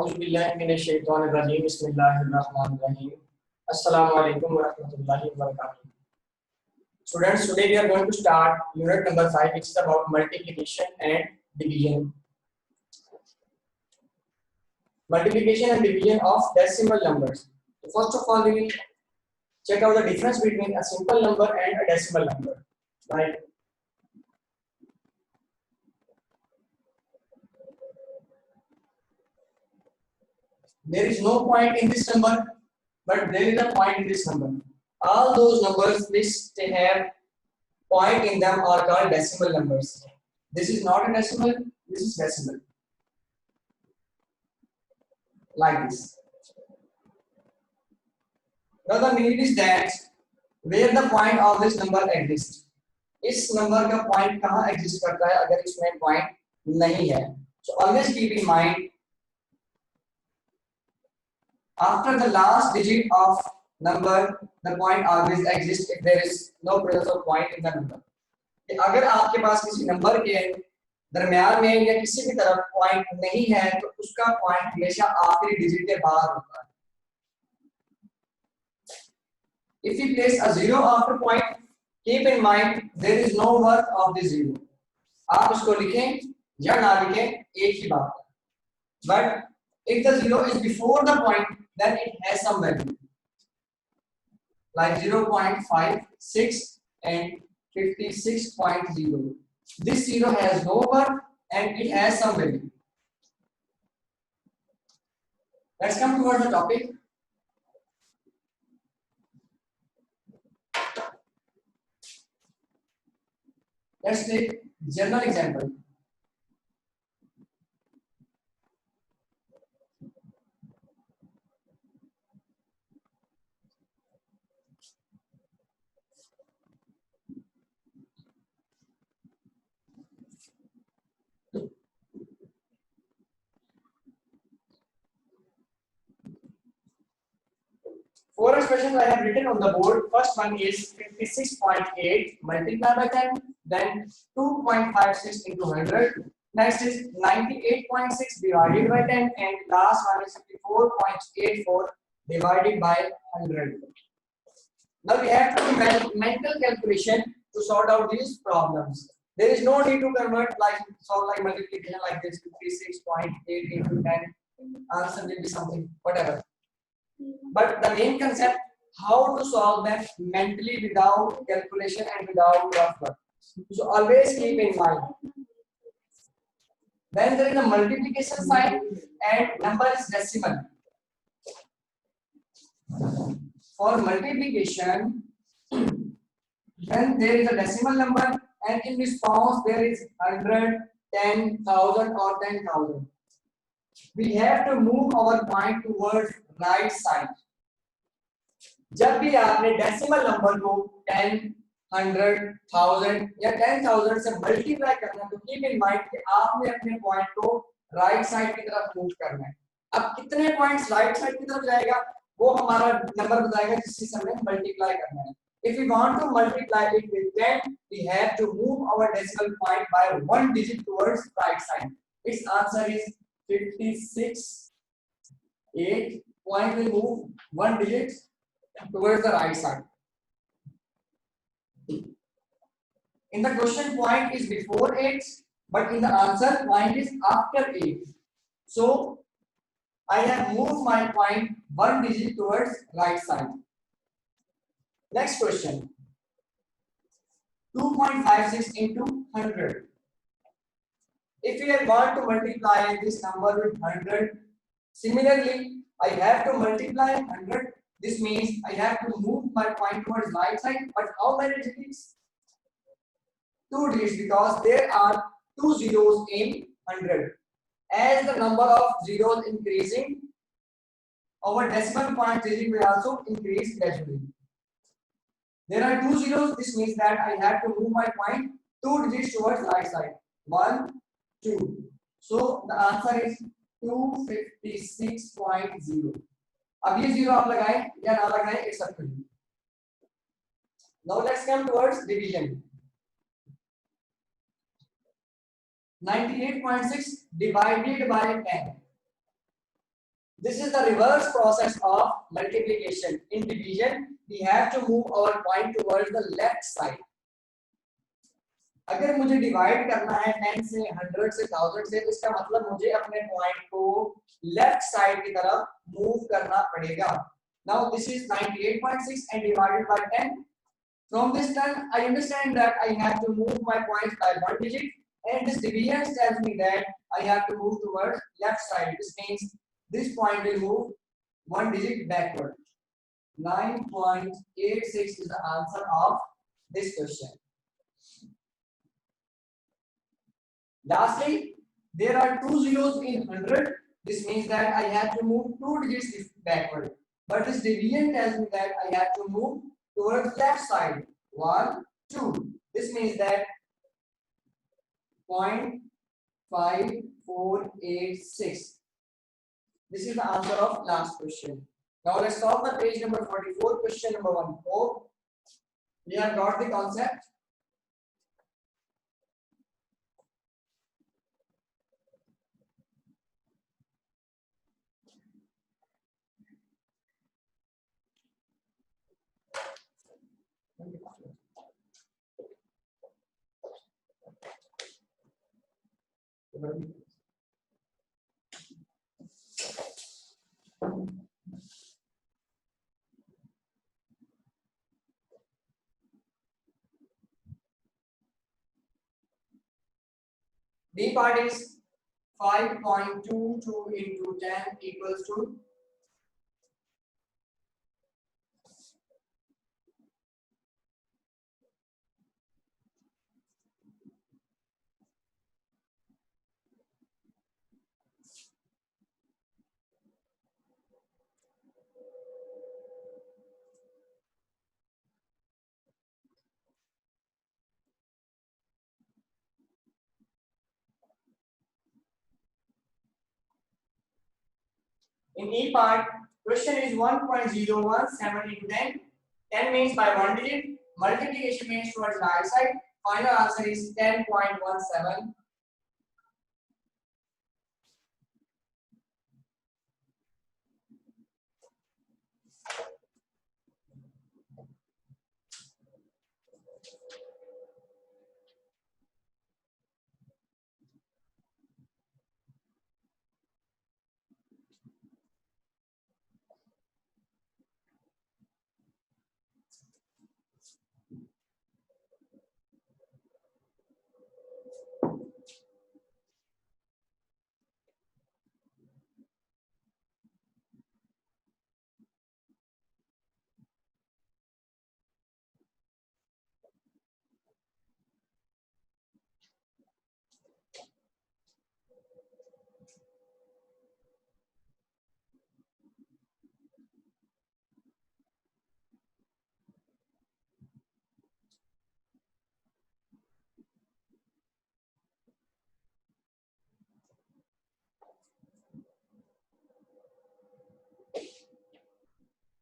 औज़ुबिल्लाहिमिनश्शैतानिर्रजीम बिस्मिल्लाहिर्रहमानिर्रहीम अस्सलामु अलैकुम वरहमतुल्लाहि वबरकातुहू. Students, today we are going to start unit number 5, which is about multiplication and division. Multiplication and division of decimal numbers. So first of all, we will check out the difference between a simple number and a decimal number. Right? There is no point in this number, but there is a point in this number. All those numbers which they have point in them are called decimal numbers. This is not a decimal, this is decimal. Like this. Now the meaning is that where the point of this number exists. इस number का point कहाँ exist करता है अगर इसमें point नहीं है. So always keep in mind after the last digit of number the point always exists if there is no presence of point in the number. अगर आपके पास किसी नंबर के दरम्यान में या किसी भी तरफ पॉइंट नहीं है तो उसका पॉइंट हमेशा आखिरी डिजिट के बाहर होता है. If we place a zero after point, keep in mind there is no worth of this zero. आप उसको लिखें या ना लिखें एक ही बात है. But if the zero is before the point, then it has some value, like 0.56 and 56.0. This zero has no worth and it has some value. Let's come towards the topic. Let's take general example. Four expressions I have written on the board. First one is 56.8 multiplied by 10, then 2.56 into 100. Next is 98.6 divided by 10, and last one is 54.84 divided by 100. Now we have to do mental calculation to sort out these problems. There is no need to convert solve like multiplication like this. 56.8 into 10. Answer will be something whatever. But the main concept, how to solve them mentally without calculation and without rough work. So always keep in mind. Then there is a multiplication sign and number is decimal. For multiplication, then there is a decimal number and in response there is 100, 10,000 or 10,000. We have to move our point towards right side. जब भी आपने decimal number को 10, 100, 1000 या 10,000 से multiply करना है तो keep in mind कि आपने अपने पॉइंट को राइट साइड की तरफ मूव करना है. अब कितने पॉइंट्स राइट साइड की तरफ जाएगा वो हमारा नंबर बताएगा जिससे हमें मल्टीप्लाई करना है. If we want to multiply it with 10, we have to move our decimal point by one digit towards right side. Its answer is 56. 8 point will move one digit towards the right side. In the question, point is before 8, but in the answer, point is after 8. So I have moved my point one digit towards right side. Next question. 2.56 into 100. If we want to multiply this number with 100, similarly, I have to multiply 100. This means I have to move my point towards right side. But how many digits? 2 digits, because there are 2 zeros in 100. As the number of zeros increasing, our decimal point digit will also increase gradually. There are 2 zeros. This means that I have to move my point 2 digits towards right side. 1, 2. So the answer is 256.0. अब ये zero आप लगाएं या ना लगाएं it's up to you. Now let's come towards division. 98.6 divided by 10. This is the reverse process of multiplication. In division, we have to move our point towards the left side. अगर मुझे divide करना है 10 से 100 से 1000 से, तो इसका मतलब मुझे अपने पॉइंट को लेफ्ट साइड की तरफ मूव करना पड़ेगा. Now this is 98.6 and divided by 10. From this turn, I understand that I have to move my points by one digit, and this division tells me that I have to move towards left side. This means this point will move one digit backward. 9.86 is the answer of this question. Lastly, there are two zeros in 100. This means that I have to move two digits backward. But this division tells me that I have to move towards left side. 1, 2. This means that 0.5486. This is the answer of last question. Now let's solve the page number 44, question number 1. Hope we have got the concept. D part is 5.22 into 10 equals to in E part, question is 1.017 into 10. 10 means by one digit. Multiplication means towards the right side. Final answer is 10.17.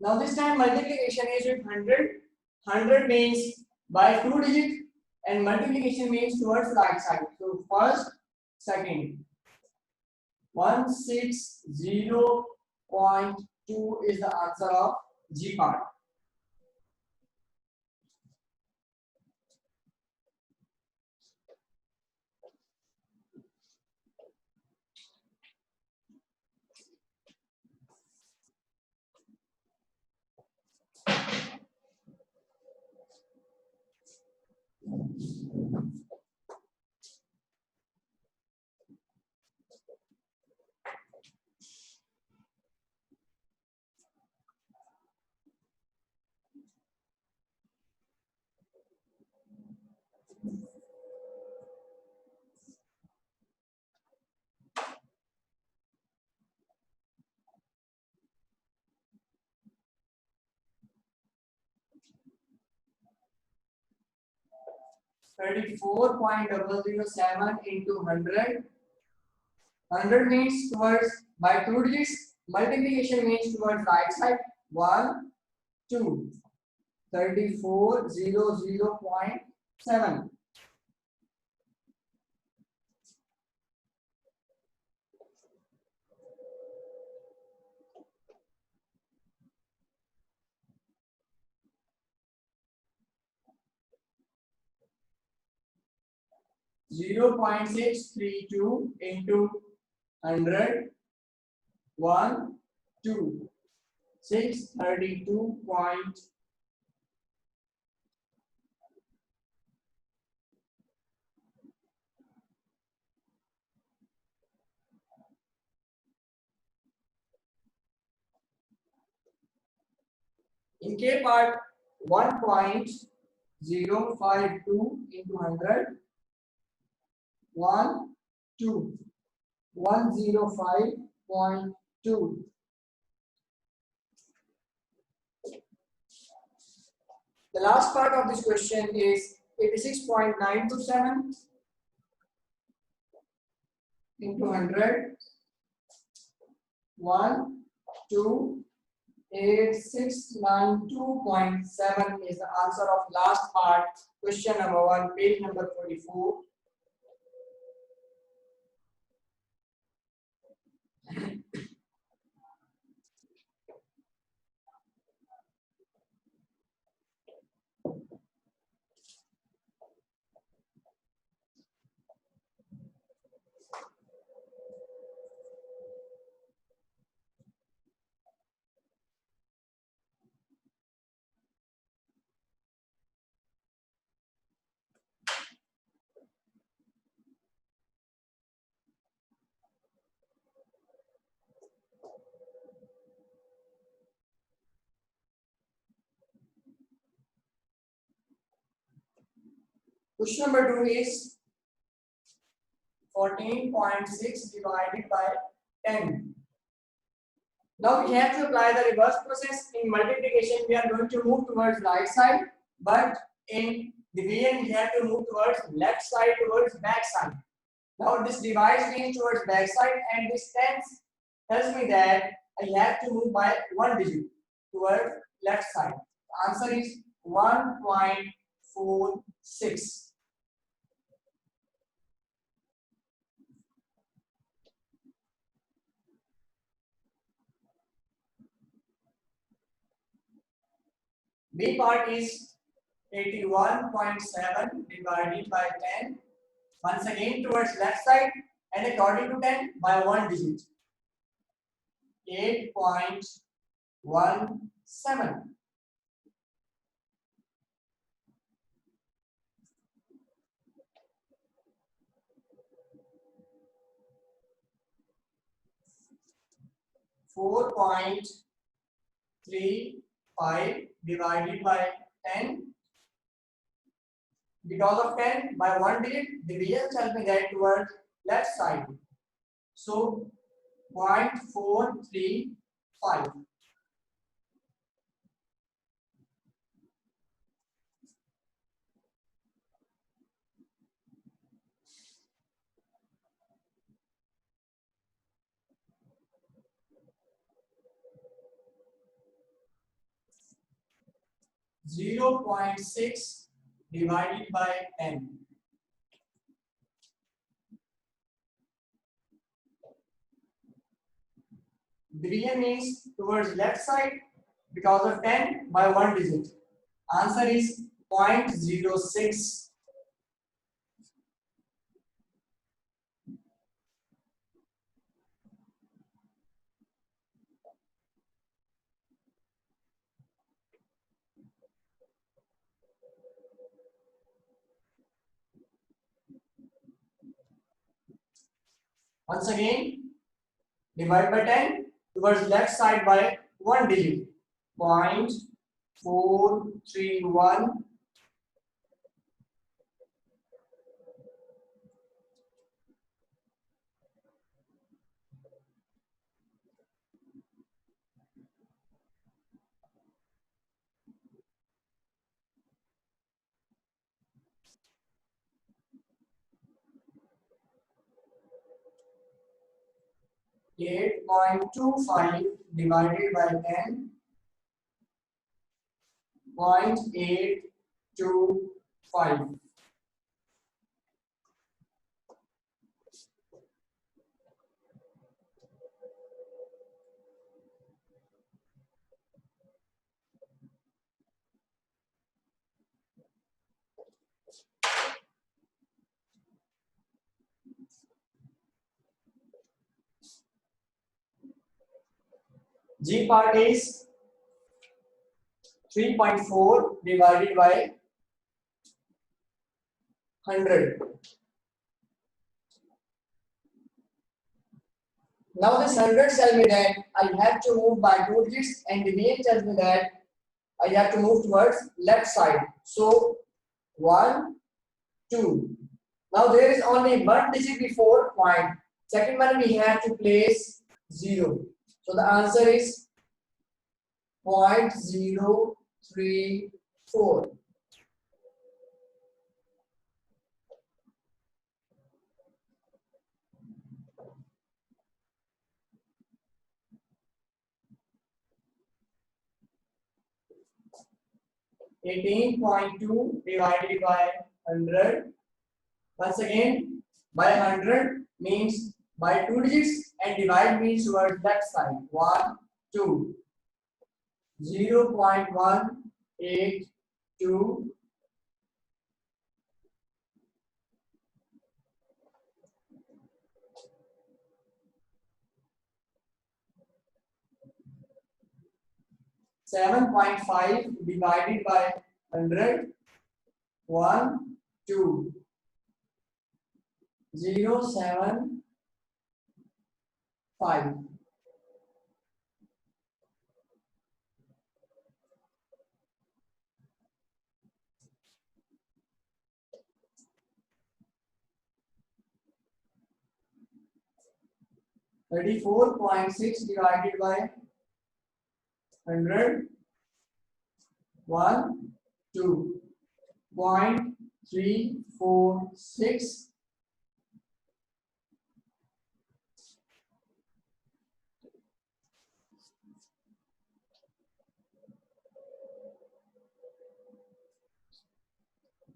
Now this time multiplication is with 100. 100 means by two digit, and multiplication means towards right side. So first, second. 160.2 is the answer of G part. .007 into 100. 100 means towards by two digits. Multiplication means towards right side. 1, 2. 3400.7. 0.632 into 100, 1, 2, 632 point. In K part, 1.052 into 100, 1, 2, 105.2. The last part of this question is 86.927 into 100, 1, 2, 8692.7 is the answer of last part, question number 1, page number 44. Question number 2 is 14.6 divided by 10. Now we have to apply the reverse process. In multiplication, we are going to move towards right side, but in division, we have to move towards left side, towards back side. Now this divides me towards back side, and this tells me that I have to move by 1 digit towards left side. The answer is 1.46. B part is 81.7 divided by 10. Once again towards left side and according to 10 by 1 digit. 8.17. Four point 3.5 divided by 10. Because of 10 by 1 digit, division shall be there towards left side. So 0.435. Zero point 0.6 divided by 10. Division is towards left side because of 10 by 1 digit. Answer is 0.06. Once again, divide by 10 towards left side by 1 digit. 0.431. 8.25 divided by 10. 0.825. G part is 3.4 divided by 100. Now this 100 tells me that I have to move by 2 digits, and the name tells me that I have to move towards left side. So 1, 2. Now there is only one digit before point. Second one we have to place 0. So the answer is 0.034. $18.2 divided by 100. Once again, by 100 means by 2 digits, and divide means towards left side. 1, 2. 0.182. $7.5 divided by 100. 1, 2. 0.75. $34.6 divided by 100. 1, 2. 0.346.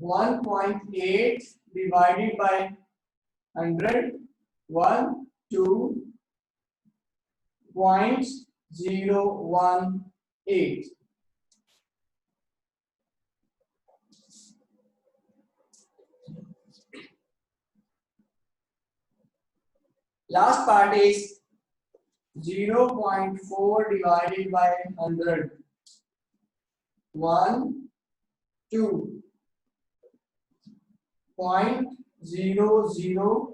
$1.8 divided by 100. 1, 2. 0.018. Last part is 0.4 divided by 100. 1, 2. 0.00.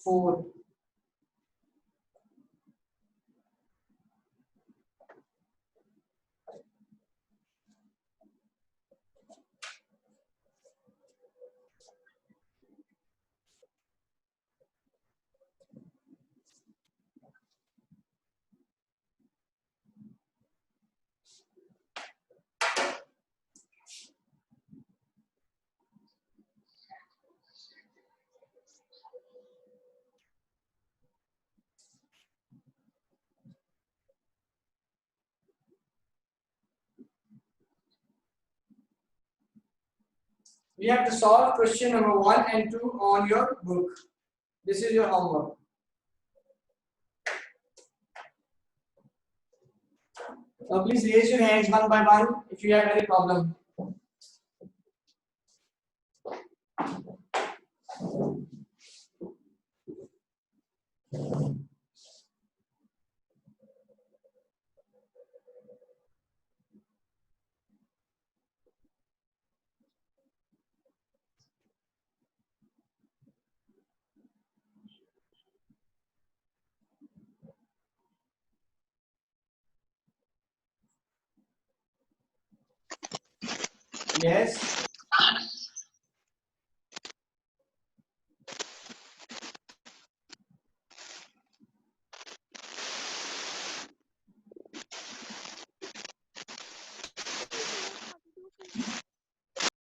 4. We have to solve question number 1 and 2 on your book. This is your homework. Now please raise your hands one by one if you have any problem. Yes.